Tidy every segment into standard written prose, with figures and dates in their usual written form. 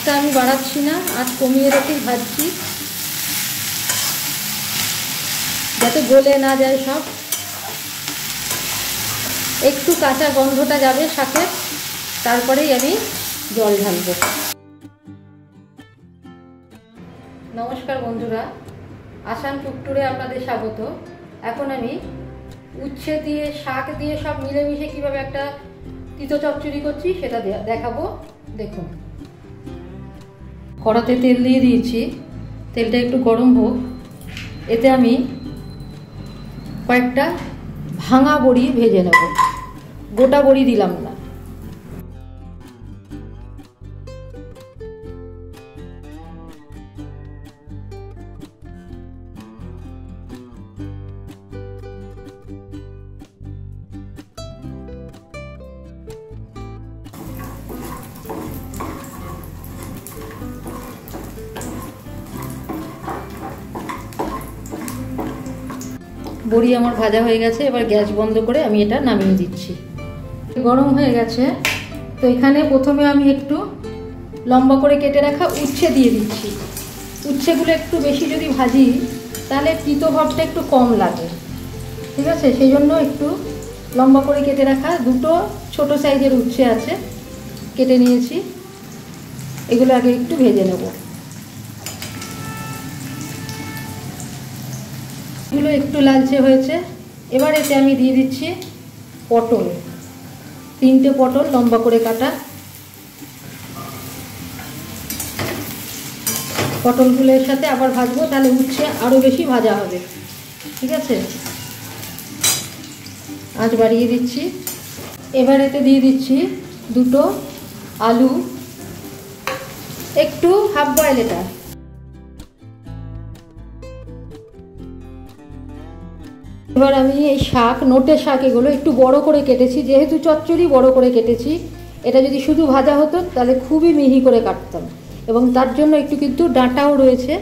আঁচটা আমি বাড়াচ্ছি না, আঁচ কমিয়ে রেখেই ভাজছি, যাতে গলে না যায় সব। একটু কাঁচা গন্ধটা যাবে শাকের, তারপরেই আমি জল ঢালব। নমস্কার বন্ধুরা, আসাম টুকটুরে আপনাদের স্বাগত। এখন আমি উচ্ছে দিয়ে, শাক দিয়ে সব মিলেমিশে কীভাবে একটা তিতো চচ্চড়ি করছি সেটা দেখাবো। দেখুন, কড়াতে তেল দিয়ে দিয়েছি, তেলটা একটু গরম হোক। এতে আমি কয়েকটা ভাঙা বড়ি ভেজে নেব, গোটা বড়ি দিলাম না। বড়ি আমার ভাজা হয়ে গেছে, এবার গ্যাস বন্ধ করে আমি এটা নামিয়ে দিচ্ছি। গরম হয়ে গেছে, তো এখানে প্রথমে আমি একটু লম্বা করে কেটে রাখা উচ্ছে দিয়ে দিচ্ছি। উচ্ছেগুলো একটু বেশি যদি ভাজি তাহলে তিতো ভাবটা একটু কম লাগে, ঠিক আছে? সেই জন্য একটু লম্বা করে কেটে রাখা দুটো ছোট সাইজের উচ্ছে আছে, কেটে নিয়েছি। এগুলো আগে একটু ভেজে নেব। এগুলো একটু লালচে হয়েছে, এবার এতে আমি দিয়ে দিচ্ছি পটল, 3টে পটল লম্বা করে কাটা। পটলগুলোর সাথে আবার ভাজবো, তাহলে উচ্ছে আরও বেশি ভাজা হবে, ঠিক আছে? আঁচ বাড়িয়ে দিচ্ছি। এবার এতে দিয়ে দিচ্ছি দুটো আলু, একটু হাফ বয়েল এটা। এবার আমি এই শাক, নোটে শাক, এগুলো একটু বড় করে কেটেছি, যেহেতু চচ্চড়ি বড় করে কেটেছি। এটা যদি শুধু ভাজা হতো তাহলে খুবই মিহি করে কাটতাম, এবং তার জন্য একটু কিন্তু ডাঁটাও রয়েছে,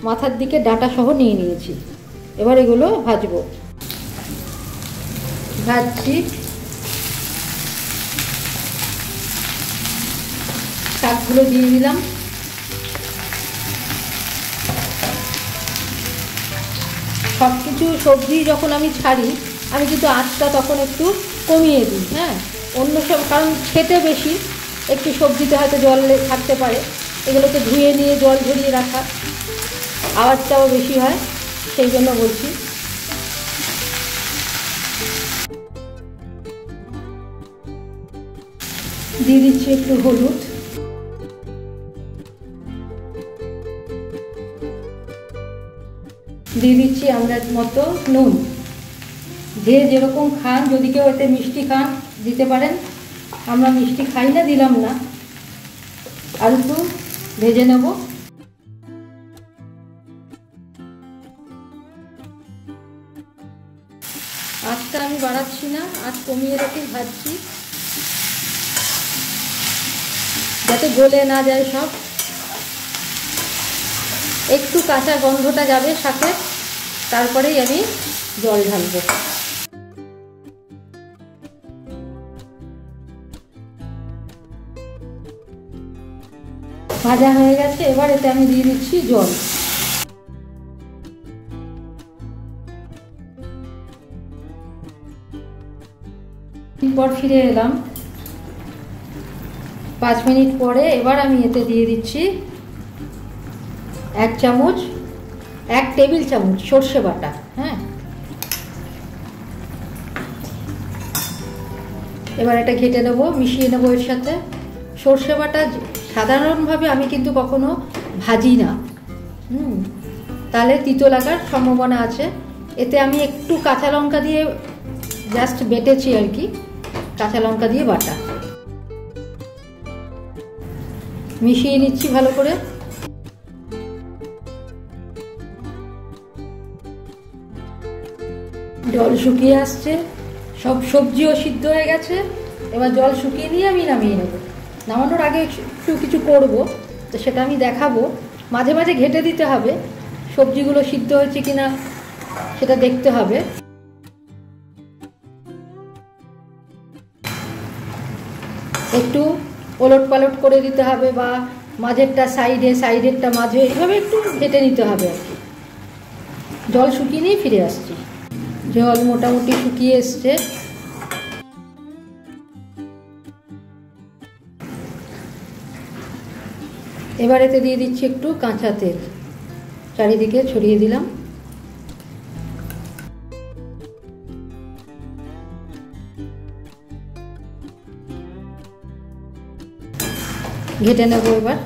মাথার দিকে ডাঁটা সহ নিয়ে নিয়েছি। এবার এগুলো ভাজবো, ভাজছি। শাকগুলো দিয়ে দিলাম। সব কিছু সবজি যখন আমি ছাড়ি, আমি কিন্তু আঁচটা তখন একটু কমিয়ে দিই, হ্যাঁ? অন্য সব, কারণ খেতে বেশি, একটু সবজিতে হয়তো জল থাকতে পারে, এগুলোকে ধুয়ে নিয়ে জল ঝরিয়ে রাখা, আওয়াজটাও বেশি হয়, সেই জন্য বলছি। দিয়ে দিচ্ছি একটু হলুদ, দিয়ে দিচ্ছি আন্দাজ মতো নুন। যে যেরকম খান, যদি কেউ এতে মিষ্টি খান দিতে পারেন, আমরা মিষ্টি খাই না, দিলাম না। আর একটু ভেজে নেব। আঁচটা আমি বাড়াচ্ছি না, আঁচ কমিয়ে রেখেই ভাজছি, যাতে গলে না যায় সব। একটু কাঁচা গন্ধটা যাবে শাকের, তারপরেই আমি জল ঢালবো। ভাজা হয়ে গেছে, এবার এতে আমি দিয়ে দিচ্ছি জল। পর ফিরে এলাম 5 মিনিট পরে। এবার আমি এতে দিয়ে দিচ্ছি 1 টেবিল চামচ সর্ষে বাটা, হ্যাঁ? এবার এটা ঘেটে নেবো, মিশিয়ে নেবো এর সাথে। সর্ষে বাটা সাধারণভাবে আমি কিন্তু কখনো ভাজি না, তাহলে তিতো লাগার সম্ভাবনা আছে। এতে আমি একটু কাঁচা লঙ্কা দিয়ে জাস্ট বেটেছি আর কি, কাঁচা লঙ্কা দিয়ে বাটা। মিশিয়ে নিচ্ছি ভালো করে। জল শুকিয়ে আসছে, সব সবজিও সিদ্ধ হয়ে গেছে। এবার জল শুকিয়ে নিয়ে আমি নামিয়ে নেব। নামানোর আগে একটু কিছু করব, তো সেটা আমি দেখাবো। মাঝে মাঝে ঘেটে দিতে হবে, সবজিগুলো সিদ্ধ হয়েছে কিনা সেটা দেখতে হবে। একটু ওলট পালট করে দিতে হবে, বা মাঝেরটা সাইডে, সাইডেরটা মাঝে, এইভাবে একটু ঘেটে নিতে হবে আর কি। জল শুকিয়ে নিয়ে ফিরে আসছি। জল মোটামুটি শুকিয়ে এসছে। এবার এতে দিয়ে দিচ্ছি একটু কাঁচা তেল, চারিদিকে ছড়িয়ে দিলাম। ঘেটে নেব এবার।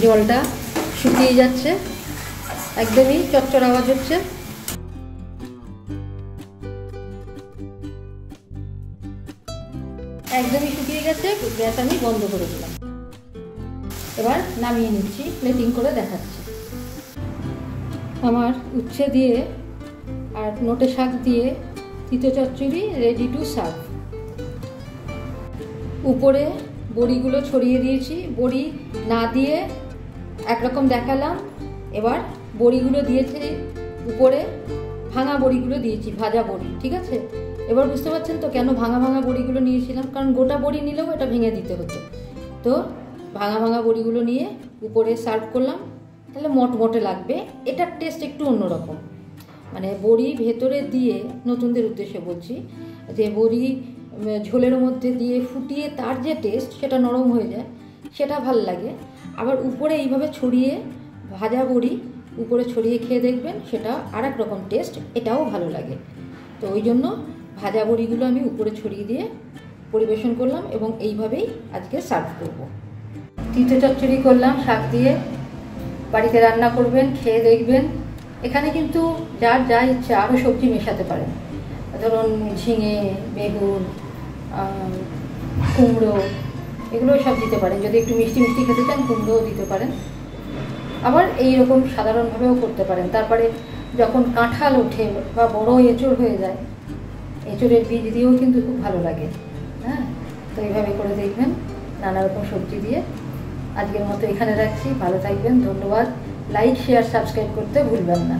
জলটা শুকিয়ে যাচ্ছে, একদমই চচ্চড় আওয়াজ হচ্ছে। একদমই শুকিয়ে গেছে, গ্যাস আমি বন্ধ করে দিলাম। এবার নামিয়ে নিচ্ছি, প্লেটিং করে দেখাচ্ছি। আমার উচ্ছে দিয়ে আর নোটে শাক দিয়ে তিতো চচ্চড়ি রেডি টু সার্ভ। উপরে বড়িগুলো ছড়িয়ে দিয়েছি, বড়ি না দিয়ে একরকম দেখালাম। এবার বড়িগুলো দিয়েছি উপরে, ভাঙা বড়িগুলো দিয়েছি, ভাজা বড়ি, ঠিক আছে। এবার বুঝতে পারছেন তো কেন ভাঙা ভাঙা বড়িগুলো নিয়েছিলাম, কারণ গোটা বড়ি নিলেও এটা ভেঙে দিতে হতো। তো ভাঙা ভাঙা বড়িগুলো নিয়ে উপরে সার্ভ করলাম, তাহলে মটমটে লাগবে। এটার টেস্ট একটু অন্যরকম, মানে বড়ি ভেতরে দিয়ে, নতুনদের উদ্দেশ্যে বলছি, যে বড়ি ঝোলের মধ্যে দিয়ে ফুটিয়ে তার যে টেস্ট, সেটা নরম হয়ে যায়, সেটা ভাল লাগে। আবার উপরে এইভাবে ছড়িয়ে ভাজা বড়ি উপরে ছড়িয়ে খেয়ে দেখবেন, সেটা আর এক রকম টেস্ট, এটাও ভালো লাগে। তো ওই জন্য ভাজা বড়িগুলো আমি উপরে ছড়িয়ে দিয়ে পরিবেশন করলাম এবং এইভাবেই আজকে সার্ভ করব। তিতো চচ্চড়ি করলাম শাক দিয়ে, বাড়িতে রান্না করবেন, খেয়ে দেখবেন। এখানে কিন্তু যার যা ইচ্ছা আরও সবজি মেশাতে পারেন, ধরুন ঝিঙে, বেগুন, কুমড়ো, এগুলো সব দিতে পারেন। যদি একটু মিষ্টি মিষ্টি খেতে চান কুমড়োও দিতে পারেন। আবার এইরকম সাধারণভাবেও করতে পারেন। তারপরে যখন কাঁঠাল ওঠে বা বড় এঁচড় হয়ে যায়, এঁচড়ের বীজ দিয়েও কিন্তু খুব ভালো লাগে। হ্যাঁ, তো এইভাবে করে দেখবেন, নানা রকম সবজি দিয়ে। আজকের মতো এখানে রাখছি, ভালো থাকবেন, ধন্যবাদ। লাইক, শেয়ার, সাবস্ক্রাইব করতে ভুলবেন না।